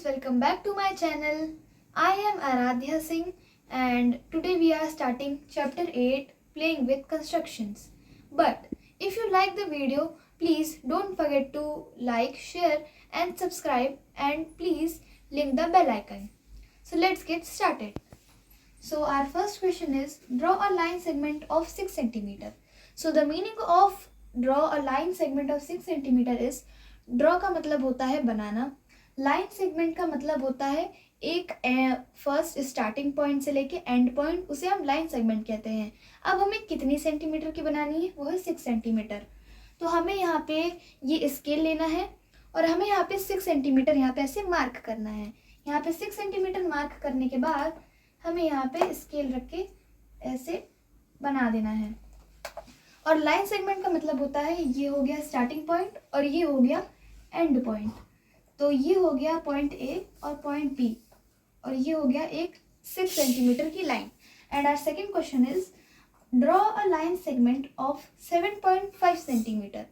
friends, welcome back to my channel. I am Aradhya Singh and today we are starting chapter 8 playing with constructions. But if you like the video, please don't forget to like, share and subscribe and please link the bell icon. So let's get started. So our first question is draw a line segment of 6 cm. So the meaning of draw a line segment of 6 cm is draw का मतलब होता है बनाना, line segment का मतलब होता है एक first starting point से लेके एंड पॉइंट, उसे हम लाइन सेगमेंट कहते हैं। अब हमें कितनी सेंटीमीटर की बनानी है, वो है 6 सेंटीमीटर। तो हमें यहाँ पे ये स्केल लेना है और हमें यहाँ पे 6 सेंटीमीटर यहाँ पे ऐसे मार्क करना है। यहाँ पे 6 सेंटीमीटर मार्क करने के बाद हमें यहाँ पे स्केल रख के ऐसे बना देना है। और लाइन सेगमेंट का मतलब होता है ये हो गया स्टार्टिंग पॉइंट और ये हो गया एंड पॉइंट। तो ये हो गया पॉइंट ए और पॉइंट बी और ये हो गया एक 6 सेंटीमीटर की line. And our second question is draw a line segment of 7.5 centimetre.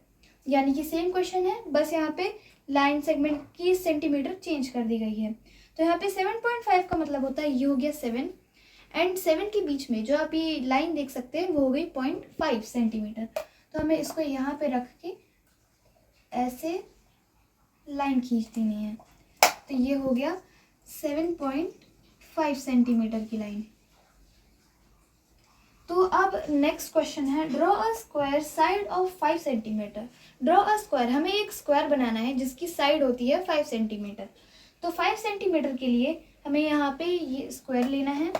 यानी कि सेम क्वेश्चन है, बस यहाँ पे लाइन सेगमेंट की सेंटीमीटर चेंज कर दी गई है। तो यहाँ पे 7.5 का मतलब होता है ये हो गया 7 एंड 7 के बीच में जो आप ये लाइन देख सकते हैं वो हो गई 0.5 सेंटीमीटर। तो हमें इसको यहाँ पे रख के ऐसे लाइन खींच देनी है। तो ये हो गया 7.5 सेंटीमीटर की लाइन। तो अब नेक्स्ट क्वेश्चन है draw a square side of 5 centimetre. Draw a square, हमें एक स्क्वायर बनाना है जिसकी साइड होती है 5 सेंटीमीटर। तो 5 सेंटीमीटर के लिए हमें यहाँ पे ये स्क्वायर लेना है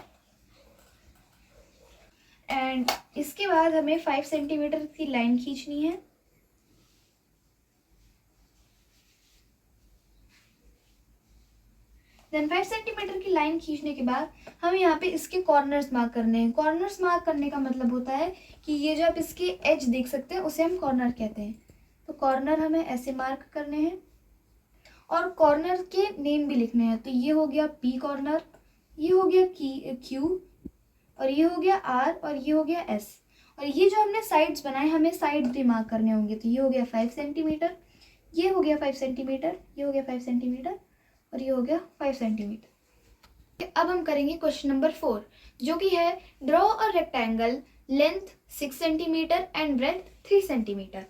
एंड इसके बाद हमें 5 सेंटीमीटर की लाइन खींचनी है। देन 5 सेंटीमीटर की लाइन खींचने के बाद हमें यहाँ पे इसके कॉर्नर्स मार्क करने हैं। कॉर्नर्स मार्क करने का मतलब होता है कि ये जो आप इसके एज देख सकते हैं उसे हम कॉर्नर कहते हैं। तो कॉर्नर हमें ऐसे मार्क करने हैं और कॉर्नर के नेम भी लिखने हैं। तो ये हो गया पी कॉर्नर, ये हो गया क्यू और ये हो गया आर और ये हो गया एस। और ये जो हमने साइड्स बनाए हमें साइड भी मार्क करने होंगे। तो ये हो गया 5 सेंटीमीटर, ये हो गया 5 सेंटीमीटर, ये हो गया 5 सेंटीमीटर और ये हो गया 5 सेंटीमीटर। अब हम करेंगे क्वेश्चन नंबर 4 जो कि है draw a rectangle length 6 centimetre and breadth 3 centimetre.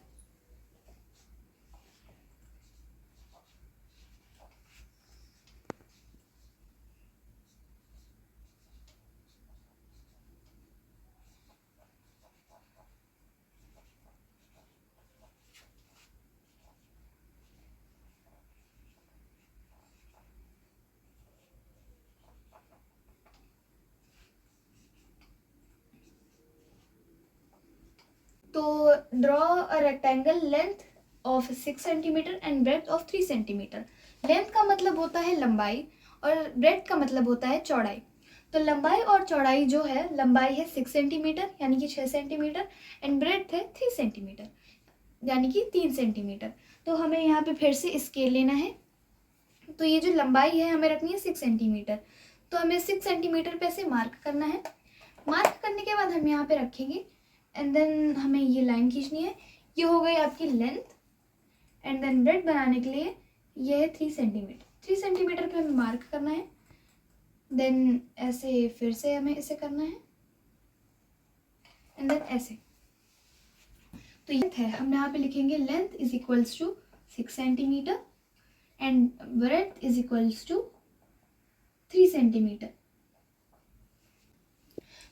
तो draw a rectangle length of 6 centimetre and breadth of 3 centimetre. Length का मतलब होता है लंबाई और ब्रेड्थ का मतलब होता है चौड़ाई। तो लंबाई और चौड़ाई जो है, लंबाई है 6 सेंटीमीटर यानी कि 6 सेंटीमीटर एंड ब्रेड्थ है 3 सेंटीमीटर यानी कि 3 सेंटीमीटर। तो हमें यहाँ पे फिर से स्केल लेना है। तो ये जो लंबाई है हमें रखनी है 6 सेंटीमीटर। तो हमें 6 सेंटीमीटर पे से मार्क करना है। मार्क करने के बाद हम यहाँ पे रखेंगे एंड देन हमें ये लाइन खींचनी है। ये हो गई आपकी लेंथ एंड देन ब्रेड बनाने के लिए ये है 3 सेंटीमीटर। 3 सेंटीमीटर पे हमें मार्क करना है। देन ऐसे फिर से हमें इसे करना है एंड देन ऐसे। तो ये है, हम यहाँ पे लिखेंगे length is equals to 6 centimetre and breadth is equals to 3 centimetre.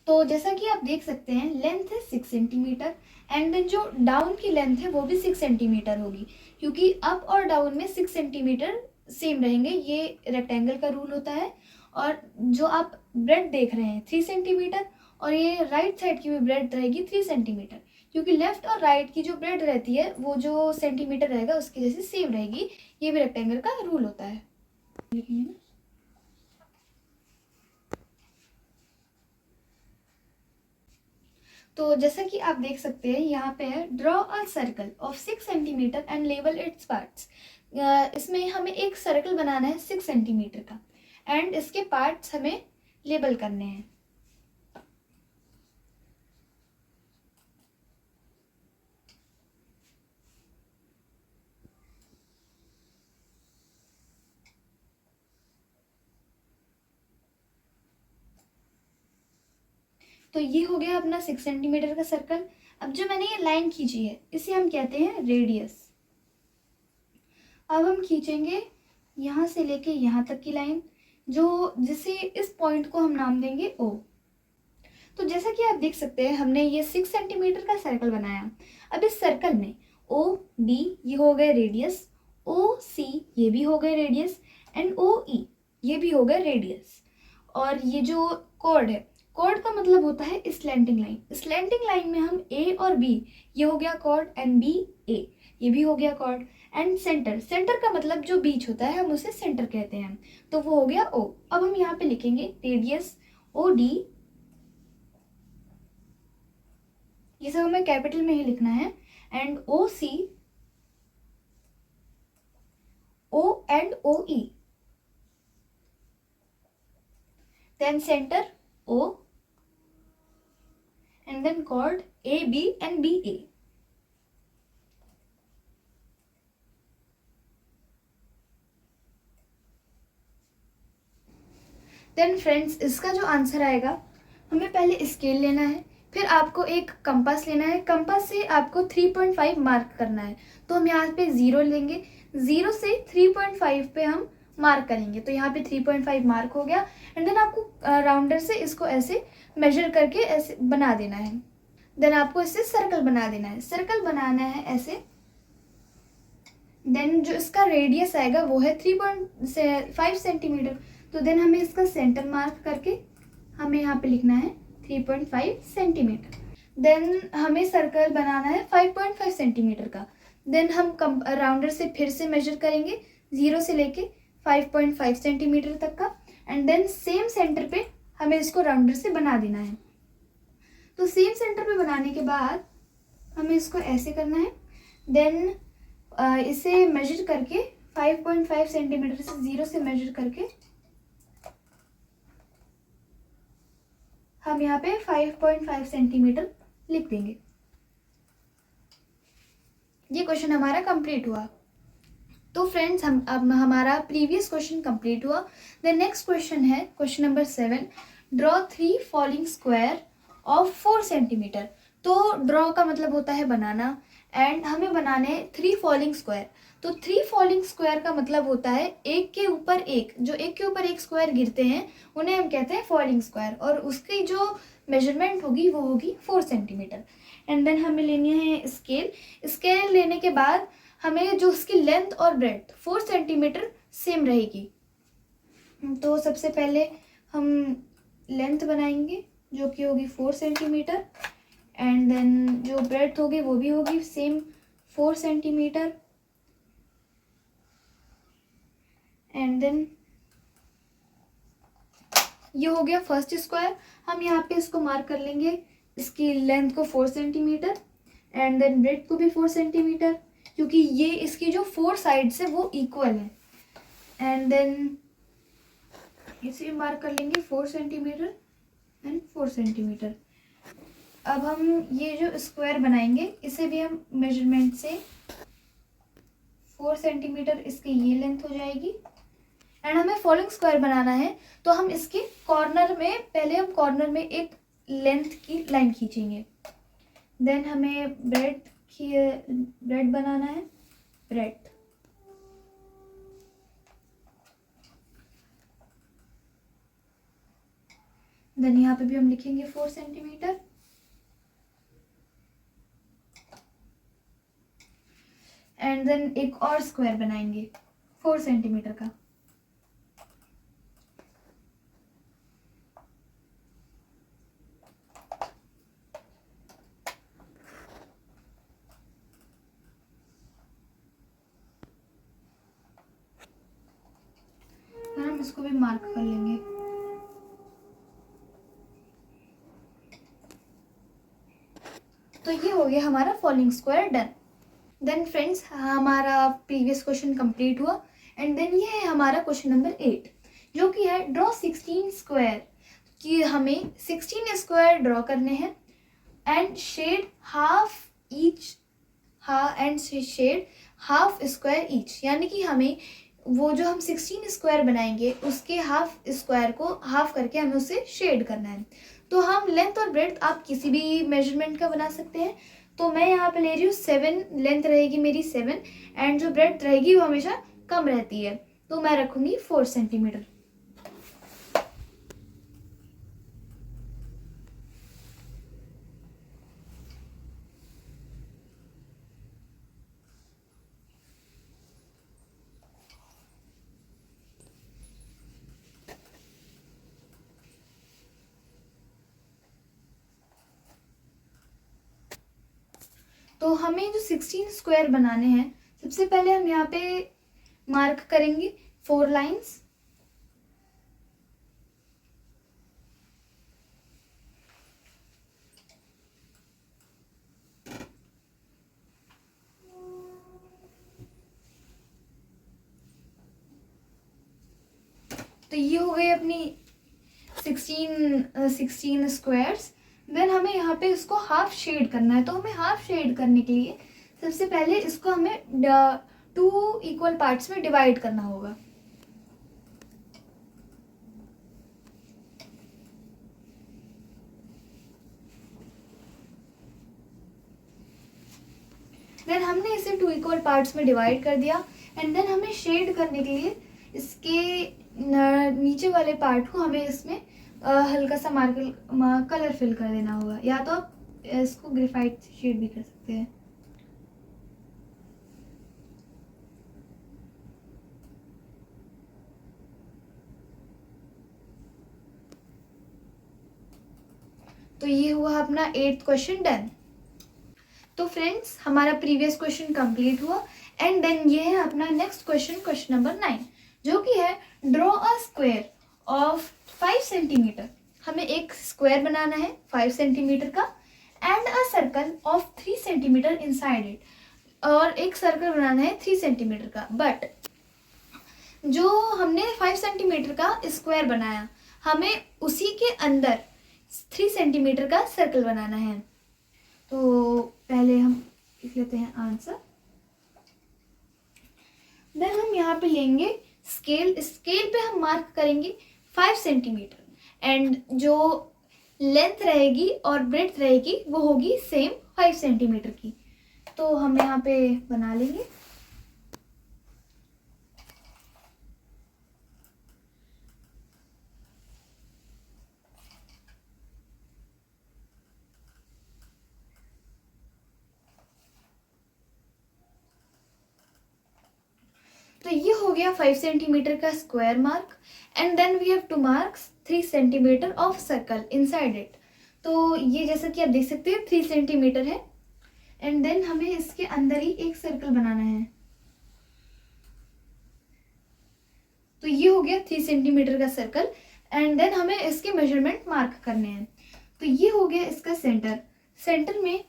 तो जैसा कि आप देख सकते हैं लेंथ है 6 सेंटीमीटर एंड देन जो डाउन की लेंथ है वो भी 6 सेंटीमीटर होगी, क्योंकि अप और डाउन में 6 सेंटीमीटर सेम रहेंगे। ये रेक्टेंगल का रूल होता है। और जो आप ब्रेड देख रहे हैं 3 सेंटीमीटर और ये राइट साइड की भी ब्रेड रहेगी 3 सेंटीमीटर, क्योंकि लेफ्ट और राइट की जो ब्रेड रहती है वो जो सेंटीमीटर रहेगा उसकी जैसे सेम रहेगी। ये भी रेक्टेंगल का रूल होता है। लिखेंगे ना। तो जैसा कि आप देख सकते हैं यहाँ पे है draw a circle of 6 centimetre and label its parts. इसमें हमें एक सर्कल बनाना है 6 सेंटीमीटर का एंड इसके पार्ट्स हमें लेबल करने हैं। तो ये हो गया अपना 6 सेंटीमीटर का सर्कल। अब जो मैंने ये लाइन खींची है इसे हम कहते हैं रेडियस। अब हम खींचेंगे यहाँ से लेके यहाँ तक की लाइन, जो जिसे इस पॉइंट को हम नाम देंगे O। तो जैसा कि आप देख सकते हैं हमने ये 6 सेंटीमीटर का सर्कल बनाया। अब इस सर्कल में ओ डी ये हो गए रेडियस, ओ सी ये भी हो गए रेडियस, एंड ओ ई ये भी हो गए रेडियस। और ये जो कॉर्ड है, कॉर्ड का मतलब होता है स्लैंटिंग लाइन। स्लैंटिंग लाइन में हम ए और बी ये हो गया कॉर्ड, एंड बी ए ये भी हो गया कॉर्ड, एंड सेंटर, सेंटर का मतलब जो बीच होता है हम उसे सेंटर कहते हैं, तो वो हो गया ओ। अब हम यहाँ पे लिखेंगे रेडियस ओ डी, ये सब हमें कैपिटल में ही लिखना है, and O C, O and O E, then centre O, and then chord A B and B A. Then friends इसका जो आंसर आएगा, हमें पहले स्केल लेना है, फिर आपको एक कंपास लेना है, कंपास से आपको 3.5 मार्क करना है। तो हम यहाँ पे 0 लेंगे, 0 से 3.5 पे हम मार्क करेंगे, तो यहाँ पे 3.5 मार्क हो गया। एंड देन आपको राउंडर से इसको ऐसे मेजर करके ऐसे बना देना है। देन आपको इससे सर्कल बना देना है, सर्कल बनाना है ऐसे। देन जो इसका रेडियस आएगा वो है 3.5 सेंटीमीटर, तो देन हमें इसका सेंटर मार्क करके हमें यहाँ पे लिखना है 3.5 सेंटीमीटर। देन हमें सर्कल बनाना है 5.5 सेंटीमीटर का। देन हम राउंडर से फिर से मेजर करेंगे 0 से लेके 5.5 सेंटीमीटर तक का, एंड देन सेम सेंटर पे हमें इसको राउंडर से बना देना है। तो सेम सेंटर पे बनाने के बाद हमें इसको ऐसे करना है। देन इसे मेजर करके 5.5 सेंटीमीटर से 0 से मेजर करके हम यहाँ पे 5.5 सेंटीमीटर लिख देंगे। ये क्वेश्चन हमारा कंप्लीट हुआ। तो फ्रेंड्स अब हमारा प्रीवियस क्वेश्चन कंप्लीट हुआ। द नेक्स्ट क्वेश्चन है question number 7, draw 3 falling square of 4 centimetre. तो ड्रॉ का मतलब होता है बनाना, एंड हमें बनाने 3 फॉलिंग स्क्वायर। तो 3 फॉलिंग स्क्वायर का मतलब होता है एक के ऊपर एक, जो एक के ऊपर एक स्क्वायर गिरते हैं उन्हें हम कहते हैं फॉलिंग स्क्वायर, और उसकी जो मेजरमेंट होगी वो होगी 4 सेंटीमीटर। एंड देन हमें लेनी है स्केल। स्केल लेने के बाद हमें जो उसकी लेंथ और ब्रेड्थ 4 सेंटीमीटर सेम रहेगी। तो सबसे पहले हम लेंथ बनाएंगे जो कि होगी 4 सेंटीमीटर, एंड देन जो ब्रेड्थ होगी वो भी होगी सेम 4 सेंटीमीटर। एंड देन ये हो गया फर्स्ट स्क्वायर। हम यहाँ पे इसको मार्क कर लेंगे, इसकी लेंथ को 4 सेंटीमीटर, एंड देन ब्रेड्थ को भी 4 सेंटीमीटर, क्योंकि ये इसकी जो 4 साइड्स है वो इक्वल है। एंड देन इसे भी मार्क कर लेंगे 4 सेंटीमीटर एंड 4 सेंटीमीटर। अब हम ये जो स्क्वायर बनाएंगे इसे भी हम मेजरमेंट से 4 सेंटीमीटर इसकी ये लेंथ हो जाएगी। एंड हमें फॉलोइंग स्क्वायर बनाना है, तो हम इसके कॉर्नर में पहले हम कॉर्नर में एक लेंथ की लाइन खींचेंगे। देन हमें ब्रेड बनाना है, ब्रेड। देन यहाँ पे भी हम लिखेंगे 4 सेंटीमीटर। एंड देन एक और स्क्वायर बनाएंगे 4 सेंटीमीटर का। हम इसको भी मार्क कर लेंगे। तो ये हो गया हमारा following square done. Then friends हमारा प्रीवियस क्वेश्चन कंप्लीट हुआ, एंड देन ये है हमारा क्वेश्चन नंबर 8, जो कि है ड्रॉ 16 स्क्वायर। कि हमें 16 स्क्वायर ड्रॉ करने हैं, and shade half square each, यानी कि हमें वो जो हम 16 स्क्वायर बनाएंगे उसके हाफ स्क्वायर को हाफ करके हमें उसे शेड करना है। तो हम लेंथ और ब्रेड्थ आप किसी भी मेजरमेंट का बना सकते हैं। तो मैं यहाँ पे ले रही हूँ 7, लेंथ रहेगी मेरी 7 एंड जो ब्रेड्थ रहेगी वो हमेशा कम रहती है, तो मैं रखूँगी 4 सेंटीमीटर। तो हमें जो 16 स्क्वायर बनाने हैं, सबसे पहले हम यहाँ पे मार्क करेंगे 4 लाइंस। तो ये हो गई अपनी 16 स्क्वायर्स। देन हमें यहाँ पे इसको हाफ शेड करना है। तो हमें हाफ शेड करने के लिए सबसे पहले इसको हमें 2 इक्वल पार्ट्स में डिवाइड करना होगा। देन हमने इसे 2 इक्वल पार्ट्स में डिवाइड कर दिया एंड देन हमें शेड करने के लिए इसके नीचे वाले पार्ट को हमें इसमें हल्का सा कलर फिल कर देना होगा, या तो आप इसको ग्रेफाइट शेड भी कर सकते हैं। तो ये हुआ अपना 8th क्वेश्चन डन। तो फ्रेंड्स हमारा प्रीवियस क्वेश्चन कंप्लीट हुआ एंड देन ये है अपना नेक्स्ट क्वेश्चन, क्वेश्चन नंबर 9, जो कि है draw a square of 5 centimetre. हमें एक स्क्वायर बनाना है 5 सेंटीमीटर का and a circle of 3 centimetre inside it, और एक सर्कल बनाना है 3 सेंटीमीटर का। बट जो हमने 5 सेंटीमीटर का स्क्वायर बनाया, हमें उसी के अंदर 3 सेंटीमीटर का सर्कल बनाना है। तो पहले हम लिख लेते हैं आंसर। देन हम यहाँ पे लेंगे स्केल पे हम मार्क करेंगे 5 सेंटीमीटर एंड जो लेंथ रहेगी और ब्रेड्थ रहेगी वो होगी सेम 5 सेंटीमीटर की। तो हम यहाँ पे बना लेंगे। तो ये हो गया 5 सेंटीमीटर का square mark and then we have to mark 3 centimetre of circle inside it. तो ये जैसा कि आप देख सकते हैं 3 सेंटीमीटर है एंड देन हमें इसके अंदर ही एक सर्कल बनाना है। तो ये हो गया 3 सेंटीमीटर का सर्कल एंड देन हमें इसके मेजरमेंट मार्क करने हैं। तो ये हो गया इसका सेंटर में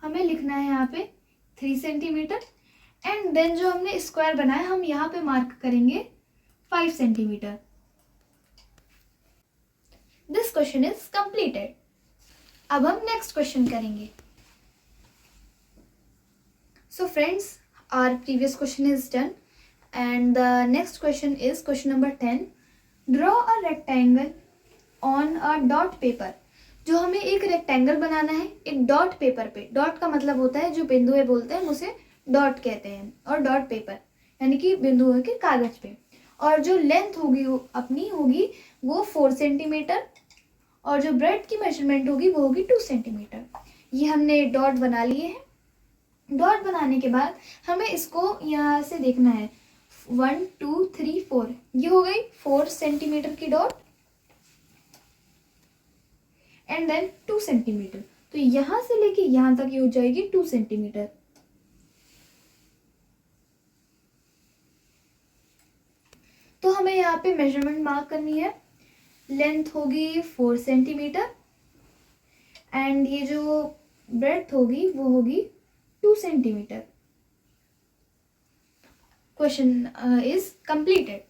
हमें लिखना है यहाँ पे 3 सेंटीमीटर एंड देन जो हमने स्क्वायर बनाया हम यहाँ पे मार्क करेंगे 5 centimetre. This question is completed. अब हम नेक्स्ट क्वेश्चन करेंगे। So friends, our previous question is done and the next question is question number 10। Draw a rectangle on a dot paper. जो हमें एक रेक्टेंगल बनाना है एक डॉट पेपर पे। Dot का मतलब होता है जो बिंदुएं बोलते हैं उसे डॉट कहते हैं, और डॉट पेपर यानी कि बिंदुओं के कागज पे। और जो लेंथ होगी वो अपनी होगी वो 4 सेंटीमीटर और जो ब्रेड की मेजरमेंट होगी वो होगी 2 सेंटीमीटर। ये हमने डॉट बना लिए हैं। डॉट बनाने के बाद हमें इसको यहाँ से देखना है 1 2 3 4। ये हो गई 4 सेंटीमीटर की डॉट एंड देन 2 सेंटीमीटर। तो यहाँ से लेके यहाँ तक ये हो जाएगी 2 सेंटीमीटर। तो हमें यहाँ पे मेजरमेंट मार्क करनी है। लेंथ होगी 4 सेंटीमीटर एंड ये जो ब्रेड्थ होगी वो होगी 2 centimetre. Question is completed.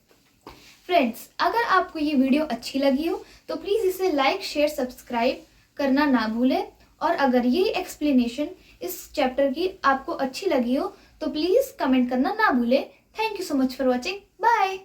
Friends, अगर आपको ये वीडियो अच्छी लगी हो तो प्लीज़ इसे लाइक शेयर सब्सक्राइब करना ना भूलें, और अगर ये एक्सप्लेनेशन इस चैप्टर की आपको अच्छी लगी हो तो प्लीज़ कमेंट करना ना भूलें। Thank you so much for watching. Bye.